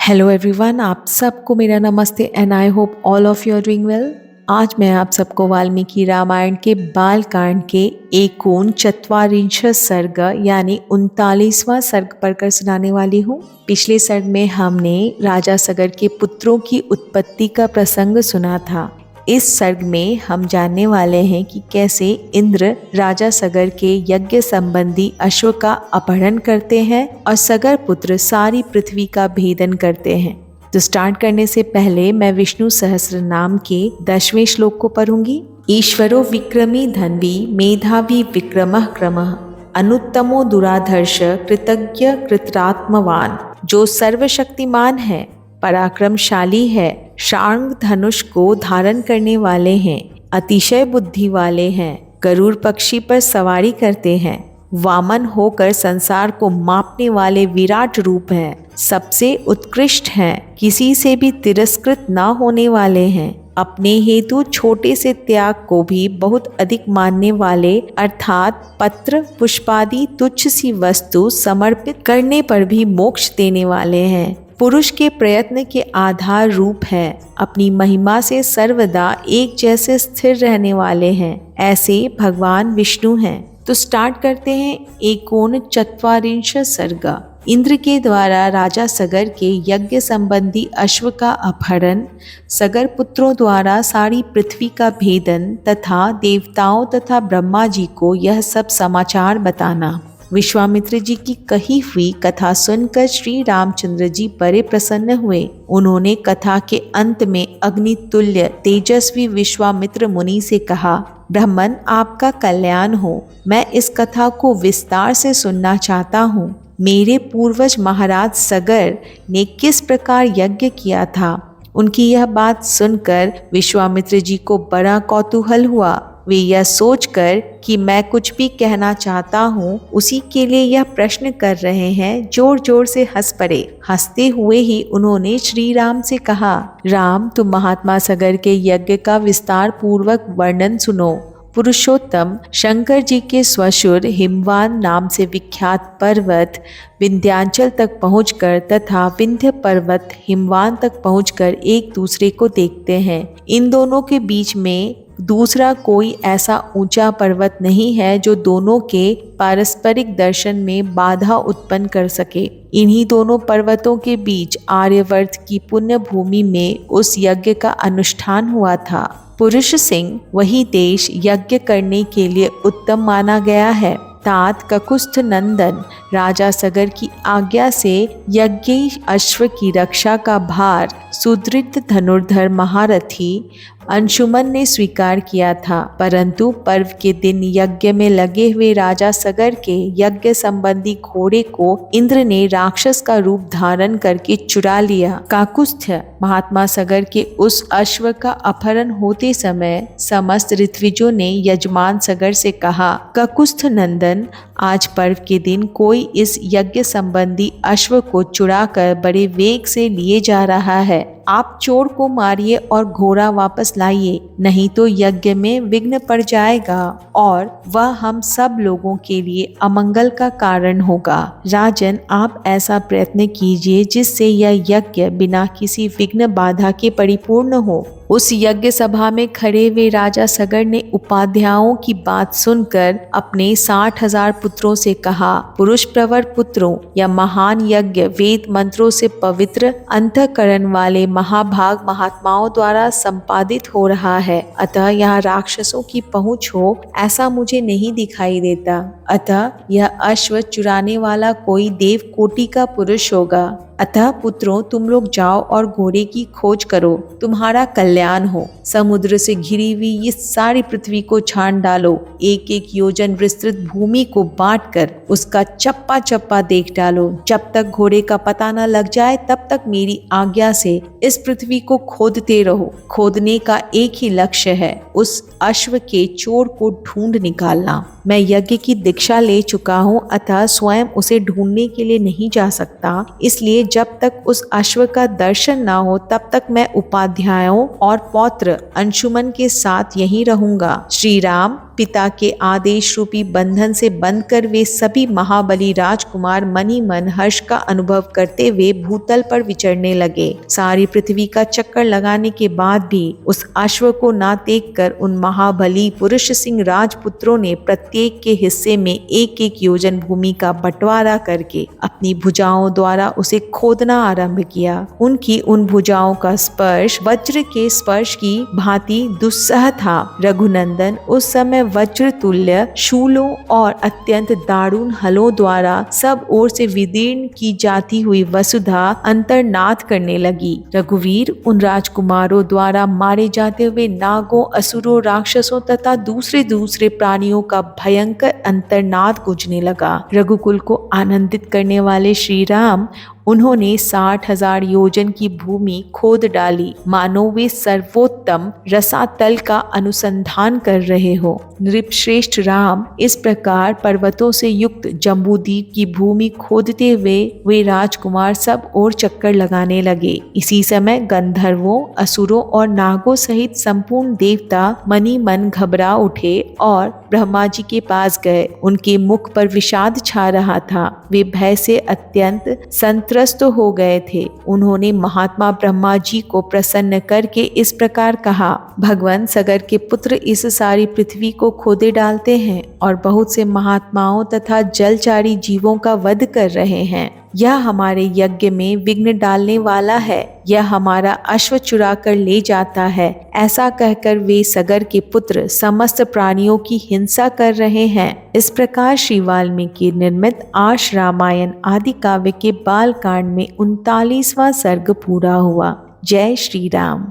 Hello everyone, आप सबको मेरा नमस्ते and I hope all of you are doing well. आज मैं आप सबको वाल्मीकि रामायण के बाल कांड के एकोन चत्वारिंश सर्ग यानी 39वां सर्ग पढ़कर सुनाने वाली हूँ। पिछले सर्ग में हमने राजा सगर के पुत्रों की उत्पत्ति का प्रसंग सुना था। इस सर्ग में हम जानने वाले हैं कि कैसे इंद्र राजा सगर के यज्ञ संबंधी अश्व का अपहरण करते हैं और सगर पुत्र सारी पृथ्वी का भेदन करते हैं। तो स्टार्ट करने से पहले मैं विष्णु सहस्त्र नाम के 10वें श्लोक को पढ़ूंगी। ईश्वरो विक्रमी धन्वी मेधावी विक्रमः क्रमः अनुत्तमो दुराधर्ष कृतज्ञ कृत्रात्मवान। जो सर्वशक्तिमान है, पराक्रमशाली है, शार्ंग धनुष को धारण करने वाले हैं, अतिशय बुद्धि वाले हैं, गरुड़ पक्षी पर सवारी करते हैं, वामन होकर संसार को मापने वाले विराट रूप हैं, सबसे उत्कृष्ट हैं, किसी से भी तिरस्कृत न होने वाले हैं, अपने हेतु छोटे से त्याग को भी बहुत अधिक मानने वाले, अर्थात पत्र पुष्पादि तुच्छ सी वस्तु समर्पित करने पर भी मोक्ष देने वाले हैं, पुरुष के प्रयत्न के आधार रूप है, अपनी महिमा से सर्वदा एक जैसे स्थिर रहने वाले हैं, ऐसे भगवान विष्णु हैं। तो स्टार्ट करते हैं एकोन चत्वारिंश सर्ग। इंद्र के द्वारा राजा सगर के यज्ञ संबंधी अश्व का अपहरण, सगर पुत्रों द्वारा सारी पृथ्वी का भेदन तथा देवताओं तथा ब्रह्मा जी को यह सब समाचार बताना। विश्वामित्र जी की कही हुई कथा सुनकर श्री रामचंद्र जी बड़े प्रसन्न हुए। उन्होंने कथा के अंत में अग्नितुल्य तेजस्वी विश्वामित्र मुनि से कहा, ब्राह्मण आपका कल्याण हो, मैं इस कथा को विस्तार से सुनना चाहता हूँ। मेरे पूर्वज महाराज सगर ने किस प्रकार यज्ञ किया था। उनकी यह बात सुनकर विश्वामित्र जी को बड़ा कौतूहल हुआ। वे यह सोचकर कि मैं कुछ भी कहना चाहता हूँ उसी के लिए यह प्रश्न कर रहे हैं, जोर जोर से हंस पड़े। हंसते हुए ही उन्होंने श्री राम से कहा, राम तुम महात्मा सगर के यज्ञ का विस्तार पूर्वक वर्णन सुनो। पुरुषोत्तम शंकर जी के स्वशुर हिमवान नाम से विख्यात पर्वत विंध्याचल तक पहुंचकर तथा विंध्य पर्वत हिमवान तक पहुंचकर एक दूसरे को देखते हैं। इन दोनों के बीच में दूसरा कोई ऐसा ऊंचा पर्वत नहीं है जो दोनों के पारस्परिक दर्शन में बाधा उत्पन्न कर सके। इन्हीं दोनों पर्वतों के बीच आर्यवर्त की पुण्य भूमि में उस यज्ञ का अनुष्ठान हुआ था। पुरुष सिंह वही देश यज्ञ करने के लिए उत्तम माना गया है। तात ककुस्थ नंदन राजा सगर की आज्ञा से यज्ञ अश्व की रक्षा का भार सुदृढ़ धनुर्धर महारथी अंशुमन ने स्वीकार किया था, परंतु पर्व के दिन यज्ञ में लगे हुए राजा सगर के यज्ञ संबंधी घोड़े को इंद्र ने राक्षस का रूप धारण करके चुरा लिया। काकुस्थ महात्मा सगर के उस अश्व का अपहरण होते समय समस्त ऋत्विजों ने यजमान सगर से कहा, ककुस्थ नंदन आज पर्व के दिन कोई इस यज्ञ संबंधी अश्व को चुराकर बड़े वेग से लिए जा रहा है। आप चोर को मारिए और घोड़ा वापस लाइए, नहीं तो यज्ञ में विघ्न पड़ जाएगा और वह हम सब लोगों के लिए अमंगल का कारण होगा। राजन आप ऐसा प्रयत्न कीजिए जिससे यह यज्ञ बिना किसी विघ्न बाधा के परिपूर्ण हो। उस यज्ञ सभा में खड़े हुए राजा सगर ने उपाध्यायों की बात सुनकर अपने 60,000 पुत्रों से कहा, पुरुष प्रवर पुत्रों, यह महान यज्ञ वेद मंत्रों से पवित्र अंतःकरण वाले महाभाग महात्माओं द्वारा संपादित हो रहा है, अतः यहाँ राक्षसों की पहुँच हो ऐसा मुझे नहीं दिखाई देता। अतः यह अश्व चुराने वाला कोई देव कोटि का पुरुष होगा। अतः पुत्रों तुम लोग जाओ और घोड़े की खोज करो, तुम्हारा कल्याण हो। समुद्र से घिरी हुई इस सारी पृथ्वी को छान डालो, एक एक योजन विस्तृत भूमि को बांटकर उसका चप्पा चप्पा देख डालो। जब तक घोड़े का पता न लग जाए तब तक मेरी आज्ञा से इस पृथ्वी को खोदते रहो। खोदने का एक ही लक्ष्य है, उस अश्व के चोर को ढूंढ निकालना। मैं यज्ञ की दीक्षा ले चुका हूँ, अतः स्वयं उसे ढूंढने के लिए नहीं जा सकता, इसलिए जब तक उस अश्व का दर्शन न हो तब तक मैं उपाध्यायों और पौत्र अंशुमन के साथ यहीं रहूंगा। श्री राम पिता के आदेश रूपी बंधन से बंधकर वे सभी महाबली राजकुमार मनी मन हर्ष का अनुभव करते हुए भूतल पर विचरने लगे। सारी पृथ्वी का चक्कर लगाने के बाद भी उस अश्व को ना देखकर उन महाबली पुरुष सिंह राजपुत्रों ने प्रत्येक के हिस्से में एक एक योजन भूमि का बंटवारा करके अपनी भुजाओं द्वारा उसे खोदना आरंभ किया। उनकी उन भुजाओं का स्पर्श वज्र के स्पर्श की भांति दुस्सह था। रघुनंदन उस समय वज्र तुल्य शूलों और अत्यंत दारुण हलों द्वारा सब ओर से विदीर्ण की जाती हुई वसुधा अंतर्नाद करने लगी। रघुवीर उन राजकुमारों द्वारा मारे जाते हुए नागों, असुरों, राक्षसों तथा दूसरे दूसरे प्राणियों का भयंकर अंतर्नाद गूंजने लगा। रघुकुल को आनंदित करने वाले श्री राम उन्होंने 60,000 योजन की भूमि खोद डाली, मानो वे सर्वोत्तम रसातल का अनुसंधान कर रहे हो। नृपश्रेष्ठ राम इस प्रकार पर्वतों से युक्त जम्बूद्वीप की भूमि खोदते हुए वे राजकुमार सब ओर चक्कर लगाने लगे। इसी समय गंधर्वों, असुरों और नागों सहित संपूर्ण देवता मनी मन घबरा उठे और ब्रह्मा जी के पास गए। उनके मुख पर विषाद छा रहा था। वे भय से अत्यंत संत्रस्त हो गए थे। उन्होंने महात्मा ब्रह्मा जी को प्रसन्न करके इस प्रकार कहा, भगवान सगर के पुत्र इस सारी पृथ्वी को खोदे डालते हैं और बहुत से महात्माओं तथा जलचारी जीवों का वध कर रहे हैं। यह हमारे यज्ञ में विघ्न डालने वाला है। यह हमारा अश्व चुरा कर ले जाता है। ऐसा कहकर वे सगर के पुत्र समस्त प्राणियों की हिंसा कर रहे हैं। इस प्रकार श्री वाल्मीकि निर्मित आश रामायण आदि काव्य के बाल कांड में 39वां सर्ग पूरा हुआ। जय श्री राम।